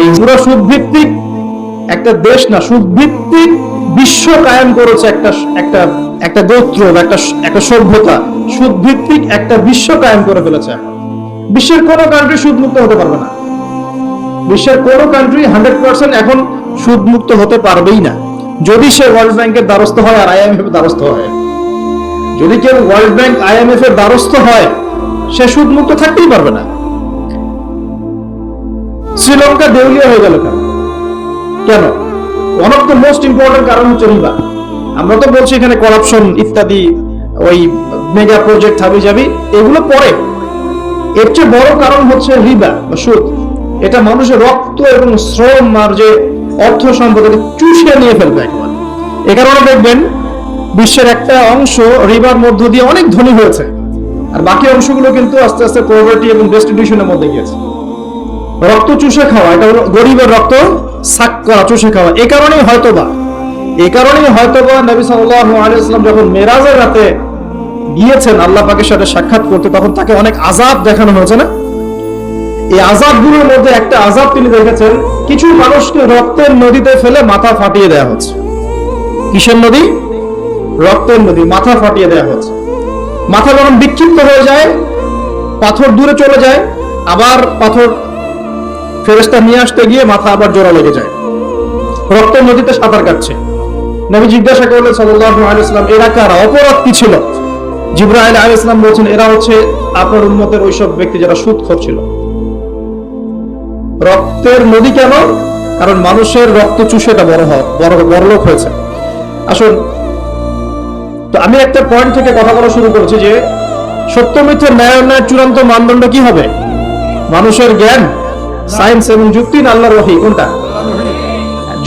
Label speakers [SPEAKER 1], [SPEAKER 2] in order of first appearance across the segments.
[SPEAKER 1] এই পুরো সুদ ভিত্তিক একটা দেশ না, সুদ ভিত্তিক বিশ্ব কায়েম করেছে একটা একটা একটা গোত্র, একটা সভ্যতা, সুদ ভিত্তিক একটা বিশ্ব কায়েম করে ফেলেছে। বিশ্বের কোনো কান্ট্রি সুদ মুক্ত হতে পারবে না। বিশ্বের কোনো কান্ট্রি 100% এখন সুদ মুক্ত হতে পারবেই না, যদি সে ওয়ার্ল্ড ব্যাংকের দ্বারস্থ হয় আর IMF এর দ্বারস্থ হয়। যদি কেউ ওয়ার্ল্ড ব্যাংক IMF এর দ্বারস্থ হয়, সে সুদ মুক্ত থাকতেই পারবে না। শ্রীলঙ্কা দেউলিয়া হয়ে গেল কেন? কেন? One of the most important কারণ হচ্ছে রিবা। আমরা তো বলছি এখানে করাপশন ইত্যাদি, ওই মেগা প্রজেক্ট হাবিজাবি, এগুলো পরে। এর চেয়ে বড় কারণ হচ্ছে রিবা বা সুদ। এটা মানুষের রক্ত এবং শ্রম আর যে অর্থ সম্পদ চুষে নিয়ে ফেলবে একেবারে। এ কারণে দেখবেন বিশ্বের একটা অংশ রিবার মধ্য দিয়ে অনেক ধনী হয়েছে, আর বাকি অংশগুলো কিন্তু আস্তে আস্তে পভার্টি এবং ডেস্টিটিউশনের মধ্যে গিয়েছে। রক্ত চুষে খাওয়া, এটা হলো গরিবের রক্ত সাক করা, চুষে খাওয়া। এই কারণেই হয়তোবা নবী সাল্লাল্লাহু আলাইহি ওয়াসাল্লাম যখন মেরাজের রাতে গিয়েছেন আল্লাহ পাকের সাথে সাক্ষাৎ করতে, তখন তাকে অনেক আযাব দেখানো হয়েছে না? এই আযাবগুলোর মধ্যে একটা আযাব তিনি দেখেছেন, কিছু মানুষকে রক্তের নদীতে ফেলে মাথা ফাটিয়ে দেওয়া হচ্ছে। কিসের নদী? রক্তের নদী। মাথা ফাটিয়ে দেওয়া হচ্ছে। মাথা যখন বিক্ষিপ্ত হয়ে যায়, পাথর দূরে চলে যায়, আবার পাথর ফেরেশতা নিয়ে আসতে গিয়ে মাথা আবার জোড়া লেগে যায়। রক্তের নদীতে সাঁতার কাটছে। নবী জিজ্ঞাসা করলেন সাল্লাল্লাহু আলাইহি ওয়াসাল্লাম, এরা কারা? অপরাধ কি ছিল? জিবরাইল আলাইহিস সালাম বলছেন, এরা হচ্ছে আপনার উম্মতের ওইসব ব্যক্তি যারা সুদখোর ছিল। রক্তের নদী কেন? কারণ মানুষের রক্ত চুষেটা বড়লোক হয়েছে। আসুন, তো আমি একটা পয়েন্ট থেকে কথা বলা শুরু করেছি যে সত্য মিথ্যা ন্যায় অন্যায়ের চূড়ান্ত মানদণ্ড কি হবে? মানুষের জ্ঞান, সায়েন্স এবং যুক্তি না আল্লাহর ওহী? কোনটা?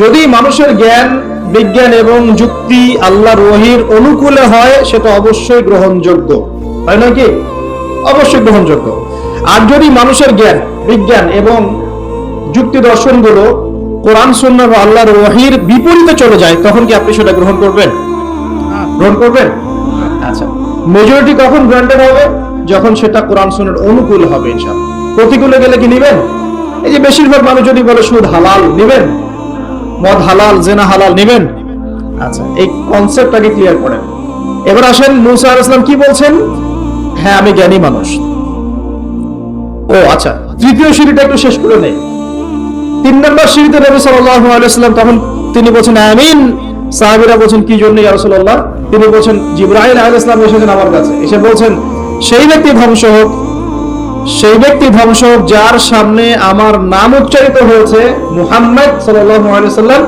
[SPEAKER 1] যদি মানুষের জ্ঞান, বিজ্ঞান এবং যুক্তি আল্লাহর ওহীর অনুকূলে হয়, সেটা অবশ্যই গ্রহণযোগ্য, তাই নয় কি? অবশ্যই গ্রহণযোগ্য। আর যদি মানুষের জ্ঞান, বিজ্ঞান এবং যুক্তি দর্শনগুলো কোরআন সুন্নাহ বা আল্লাহর ওহীর বিপরীতে চলে যায়, তখন কি আপনি সেটা গ্রহণ করবেন? গ্রহণ করবেন? আচ্ছা, মেজরিটি কখন গ্রান্টেড হবে? যখন সেটা কোরআন সুন্নাহর অনুকূল হবে ইনশাআল্লাহ। প্রতিকূলে গেলে কি নেবেন? এই যে বেশিরভাগ মানুষ যদি বলে সুদ হালাল, নেবেন? মদ হালাল, জেনা হালাল, নেবেন? আচ্ছা, এই কনসেপ্টটাকে ক্লিয়ার করেন। এবার আসেন, মুসা আলাইহিস সালাম কি বলছেন? হ্যাঁ, আমি জ্ঞানী মানুষ। ও আচ্ছা, তৃতীয় সিঁড়িটা একটু শেষ করে নেই। 3 নম্বর সিঁড়িতে নবী সাল্লাল্লাহু আলাইহি ওয়াসাল্লাম, তখন তিনি বলছেন আমিন। সাহাবীরা বলছেন কি জন্য ইয়া রাসূলুল্লাহ? তিনি বলছেন জিবরাইল আলাইহিস সালাম এসেছেন আমার কাছে, এসে বলছেন সেই ব্যক্তি ধ্বংস হোক, সেই ব্যক্তি ধ্বংস হোক যার সামনে আমার নাম উচ্চারিত হয়েছে মুহাম্মদ সাল্লাল্লাহু আলাইহি ওয়াসাল্লাম,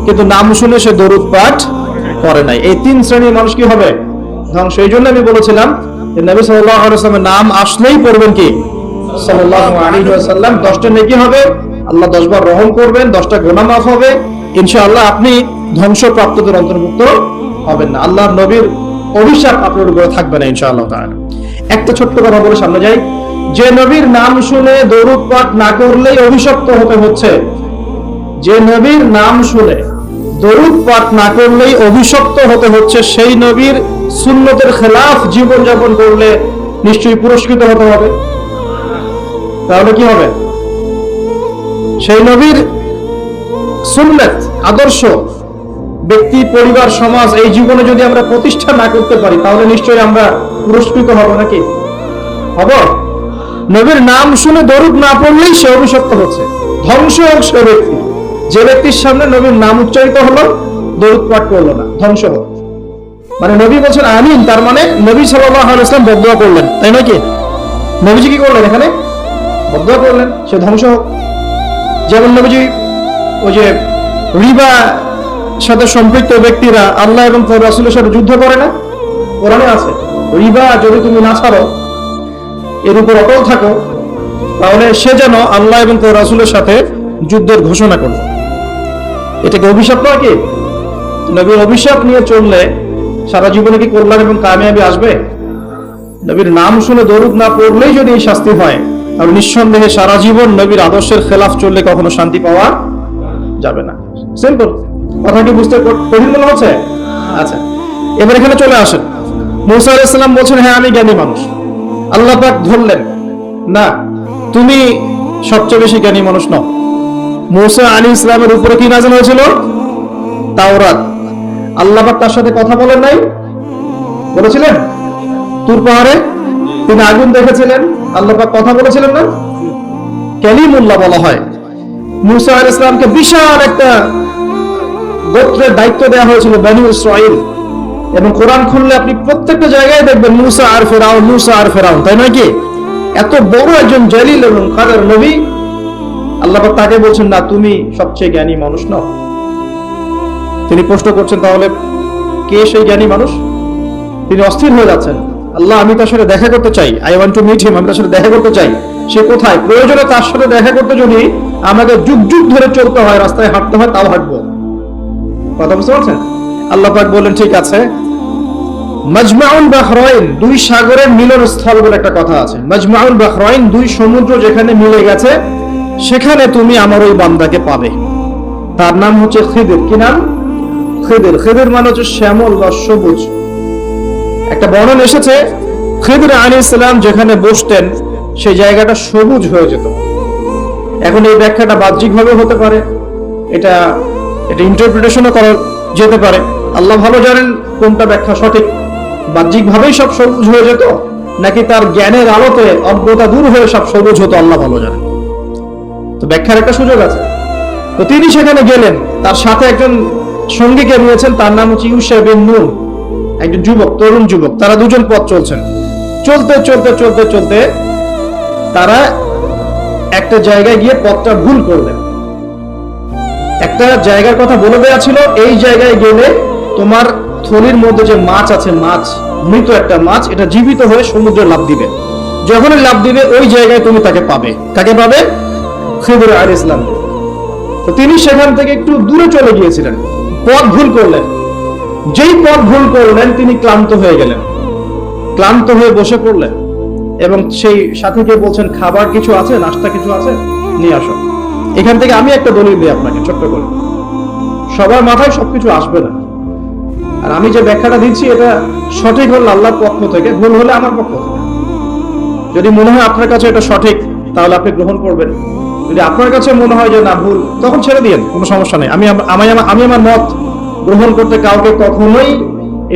[SPEAKER 1] কিন্তু নাম শুনে সে দরুদ পাঠ করে নাই। এই 3 শ্রেণীর মানুষ কি হবে? ধ্বংস। এই জন্য আমি বলেছিলাম যে নবী সাল্লাল্লাহু আলাইহি ওয়াসাল্লামের নাম আসলেই পড়বেন কি সাল্লাল্লাহু আলাইহি ওয়াসাল্লাম। 10টা নেকি হবে, আল্লাহ 10 বার রহম করবেন, 10টা গুনাহ মাফ হবে ইনশাআল্লাহ। আপনি ধ্বংসপ্রাপ্তদের অন্তর্ভুক্ত হবেন না, আল্লাহর নবীর অভিশাপ আপনার উপরে থাকবে না ইনশাআল্লাহ তাআলা। একটা ছোট্ট কথা বলে সামনে যাই। যে নবীর নাম শুনে দরুদ পাঠ না করলেই অভিশপ্ত হতে হচ্ছে, যে নবীর নাম শুনে দরুদ পাঠ না করলেই অভিশপ্ত হতে হচ্ছে, সেই নবীর সুন্নতের খেলাফ জীবন যাপন করলে নিশ্চয়ই পুরস্কৃত হতে হবে। তাহলে কি হবে? সেই নবীর সুন্নাত, আদর্শ, ব্যক্তি, পরিবার, সমাজ, এই জীবনে যদি আমরা প্রতিষ্ঠা না করতে পারি, তাহলে নিশ্চয়ই আমরা পুরস্কৃত হব নাকি? হব? নবীর নাম শুনে দরুদ না পড়লেই সে অভিশপ্ত হচ্ছে, ধ্বংস হোক সে ব্যক্তি। যে ব্যক্তির সামনে নবীর নাম উচ্চারিত হলো, দরুদ পাঠ করলো না, ধ্বংস হোক। মানে নবী বলছেন আমিন, তার মানে নবী সাল্লাল্লাহু আলাইহি ওয়াসাল্লাম বদদুয়া করলেন, তাই নয় কি? নবীজি কি করলেন? এখানে বদদুয়া করলেন, সে ধ্বংস হোক। যেমন নবীজি ওই যে রিবা সাথে সম্পৃক্ত ব্যক্তিরা আল্লাহ এবং তার রাসূলের সাথে যুদ্ধ করে না? কোরআনে আছে, রিবা যদি তুমি না ছাড়ো, এর উপর অটল থাকো, তাহলে সে যেন আল্লাহ এবং তার রাসূলের সাথে যুদ্ধের ঘোষণা করলো। এটাকে অভিশাপ নয় কি? নবীর অভিশাপ নিয়ে চললে সারা জীবনে কি কল্যাণ এবং কামিয়াবি আসবে? নবীর নাম শুনে দরুদ না পড়লেই যদি এই শাস্তি হয়, তাহলে নিঃসন্দেহে সারা জীবন নবীর আদর্শের খেলাফ চললে কখনো শান্তি পাওয়া যাবে না। সিম্পল কথা, কি বুঝতে কঠিন মনে হচ্ছে? আচ্ছা, এবার এখানে চলে আসেন। মুসা আলাইহিস সালাম বলছেন হ্যাঁ আমি জ্ঞানী মানুষ। আল্লাহ পাক ধরলেন না, তুমি সবচেয়ে বেশি জ্ঞানী মানুষ নও, মুসা আলাইহিস সালামের উপরে কি নাযিল হয়েছিল? তাওরাত। আল্লাহ পাক তার সাথে কথা বলেন নাই? বলেছিলেন? তুর পাহাড়ে তিনি আগুন দেখেছিলেন, আল্লাহ পাক কথা বলেছিলেন না? কালিমুল্লাহ বলা হয়। মুসা আলাইহিস সালামকে বিশাল একটা গোত্রের দায়িত্ব দেওয়া হয়েছিল, বনি ইসরাইল। এবং কোরআন খুললে আপনি প্রত্যেকটা জায়গায় দেখবেন মুসা আর ফেরাউন, মুসা আর ফেরাউন, তাই নয় কি? এত বড় একজন জলিল এবং কাদের নবী, আল্লাহ পাক তাকে বলছেন না তুমি সবচেয়ে জ্ঞানী মানুষ নও। তিনি প্রশ্ন করছেন তাহলে কে সেই জ্ঞানী মানুষ? তিনি অস্থির হয়ে যাচ্ছেন, আল্লাহ আমি তার সাথে দেখা করতে চাই, I want to meet him, আমি তার সাথে দেখা করতে চাই। সে কোথায়? প্রয়োজনে তার সাথে দেখা করতে যদি আমাকে যুগ যুগ ধরে চলতে হয়, রাস্তায় হাঁটতে হয়, তাও হাঁটবো। কথা বুঝতে পারছেন? আল্লাহ পাক বললেন ঠিক আছে। মাজমাউল বাহরাইন, দুই সাগরের মিলনস্থল বলে একটা কথা আছে। মাজমাউল বাহরাইন, দুই সমুদ্র যেখানে মিলে গেছে সেখানে তুমি আমার ওই বান্দাকে পাবে। তার নাম হচ্ছে খিদির। কি নাম? খিদির। খিদির মানে হচ্ছে শ্যামল বা সবুজ। একটা বর্ণনা এসেছে খিদির আলাইহিস সালাম যেখানে বসতেন সেই জায়গাটা সবুজ হয়ে যেত। এখন এই ব্যাখ্যাটা বাহ্যিকভাবে হতে পারে, এটা ইন্টারপ্রিটেশনও করা যেতে পারে। আল্লাহ ভালো জানেন কোনটা ব্যাখ্যা সঠিক। বাহ্যিকভাবেই সব সবুজ হয়ে যেত, নাকি তার জ্ঞানের আলোতে অজ্ঞতা দূর হয়ে সব সবুজ হতো, আল্লাহ ভালো জানেন। তো ব্যাখ্যার একটা সুযোগ আছে। তো তিনি সেখানে গেলেন, তার সাথে একজন সঙ্গীকে নিয়েছেন, তার নাম হচ্ছে ইউশা বিন নুন, একজন যুবক, তরুণ যুবক। তারা দুজন পথ চলছেন। চলতে চলতে চলতে চলতে তারা একটা জায়গায় গিয়ে পথটা ভুল করলেন। একটা জায়গার কথা বলে দেওয়া ছিল, এই জায়গায় গেলে তোমার থলির মধ্যে যে মাছ আছে, মাছ, মৃত একটা মাছ, এটা জীবিত হয়ে সমুদ্রে লাফ দিবে। যখনই লাফ দিবে ওই জায়গায় তুমি তাকে পাবে। কাকে পাবে? খিদির আলাইহিস সালাম। তো তিনি সেখান থেকে একটু দূরে চলে গিয়েছিলেন, পথ ভুল করলেন। যেই পথ ভুল করলেন তিনি ক্লান্ত হয়ে গেলেন, ক্লান্ত হয়ে বসে পড়লেন এবং সেই সাথীকে বলছেন খাবার কিছু আছে, নাস্তা কিছু আছে, নিয়ে আসো। এখান থেকে আমি একটা দলিল দিই আপনাকে ছোট্ট করে। সবার মাথায় সবকিছু আসবে না, আর আমি যে ব্যাখ্যাটা দিচ্ছি এটা সঠিক হলে আল্লাহর পক্ষ থেকে, ভুল হলে আমার পক্ষ থেকে। যদি মনে হয় আপনার কাছে এটা সঠিক তাহলে আপনি গ্রহণ করবেন, যদি আপনার কাছে মনে হয় যে না ভুল, তখন ছেড়ে দিয়েন, কোনো সমস্যা নেই। আমি আমার মত গ্রহণ করতে কাউকে কখনোই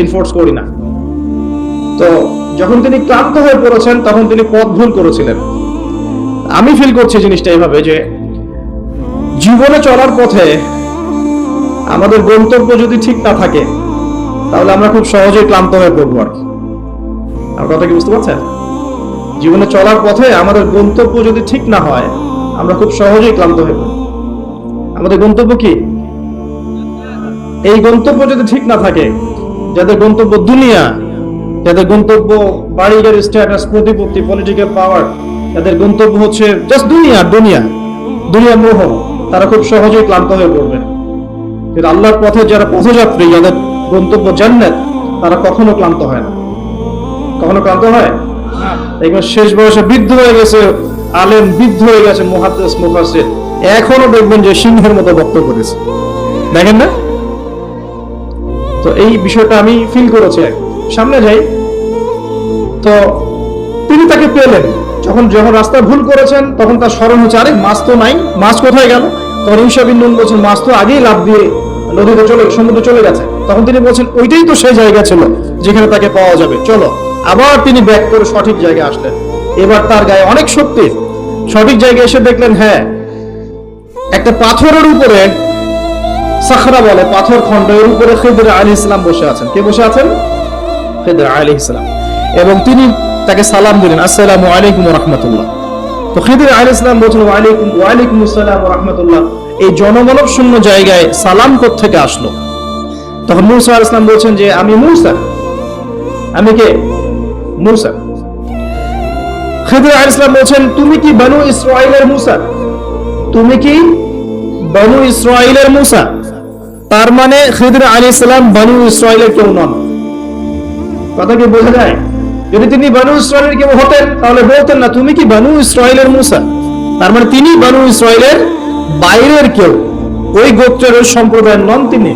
[SPEAKER 1] এনফোর্স করি না। তো যখন তিনি ক্লান্ত হয়ে পড়েছেন তখন তিনি পথ ভুল করেছিলেন। আমি ফিল করছি জিনিসটা এইভাবে যে জীবনে চলার পথে আমাদের গন্তব্য যদি ঠিক না থাকে তাহলে আমরা খুব সহজেই ক্লান্ত হয়ে পড়বো। আর কি আমার কথা কি বুঝতে পারছেন? জীবনে চলার পথে আমাদের গন্তব্য যদি ঠিক না হয় আমরা খুব সহজেই ক্লান্ত হয়ে পড়ব। আমাদের গন্তব্য কি? এই গন্তব্য যদি ঠিক না থাকে, যাদের গন্তব্য দুনিয়া, যাদের গন্তব্য বাড়ি গাড়ি, স্ট্যাটাস, প্রতিপত্তি, পলিটিক্যাল পাওয়ার, যাদের গন্তব্য হচ্ছে জাস্ট দুনিয়া মোহ, তারা খুব সহজেই ক্লান্ত হয়ে পড়বেন। কিন্তু আল্লাহর পথে যারা পথযাত্রী, যাদের গন্তব্য জান্নাত, তারা কখনো ক্লান্ত হয় না। কখনো ক্লান্ত হয়? দেখবেন শেষ বয়সে বৃদ্ধ হয়ে গেছে আলেম, বৃদ্ধ হয়ে গেছে মুহাদ্দিস, মুফাসসির, এখনো দেখবেন যে সিংহের মতো বক্তব্য করেছে, দেখেন না? তো এই বিষয়টা আমি ফিল করেছি। সামনে যাই, তো তিনি তাকে পেলেন। যখন রাস্তা ভুল করেছেন তখন তার স্মরণ হচ্ছে, আরে মাছ তো নাই, মাছ কোথায় গেল? তখন ইউশা বিন নুন বলছেন মাছ তো আগেই লাফ দিয়ে নদীতে সমুদ্রে চলে গেছে। তখন তিনি বলছেন ওইটাই তো সেই জায়গা ছিল যেখানে তাকে পাওয়া যাবে, চলো। আবার তিনি ব্যাক করে সঠিক জায়গায় আসলেন। এবার তার গায়ে অনেক শক্তি। সঠিক জায়গায় এসে দেখলেন হ্যাঁ, একটা পাথরের উপরে, সাখরা বলে, পাথর খন্ড, এর উপরে খিদির আলাইহিস সালাম বসে আছেন। কে বসে আছেন? খিদির আলাইহিস সালাম। এবং তিনি তাকে সালাম দিলেন, আসসালামু আলাইকুম ওয়া রাহমাতুল্লাহ। তো খিদির আলাইহিস সালাম বলছেন ওয়া আলাইকুম আসসালাম ওয়া রাহমাতুল্লাহ। এই জনমানব শূন্য জায়গায় সালাম কোত্থেকে আসলো? তখন মূসা আলাইহিস সালাম বলছেন যে আমি মূসা। আমি কে? মূসা। খিদির আলাইহিস সালাম বলছেন তুমি কি বনু ইসরাইলের মূসা? তুমি কি বনু ইসরাইলের মূসা? তার মানে খিদির আলাইহিস সালাম বনু ইসরাইলের কেউ নন। কথা কি বোঝা যায়? যদি তিনি বনু ইসরাইলের কেউ হতেন তাহলে বলতেন না তুমি কি বনু ইসরাইলের মূসা। তার মানে তিনি বনু ইসরাইলের বাইরের কেউ, ওই গোত্রের, ওই সম্প্রদায়ের নন তিনি।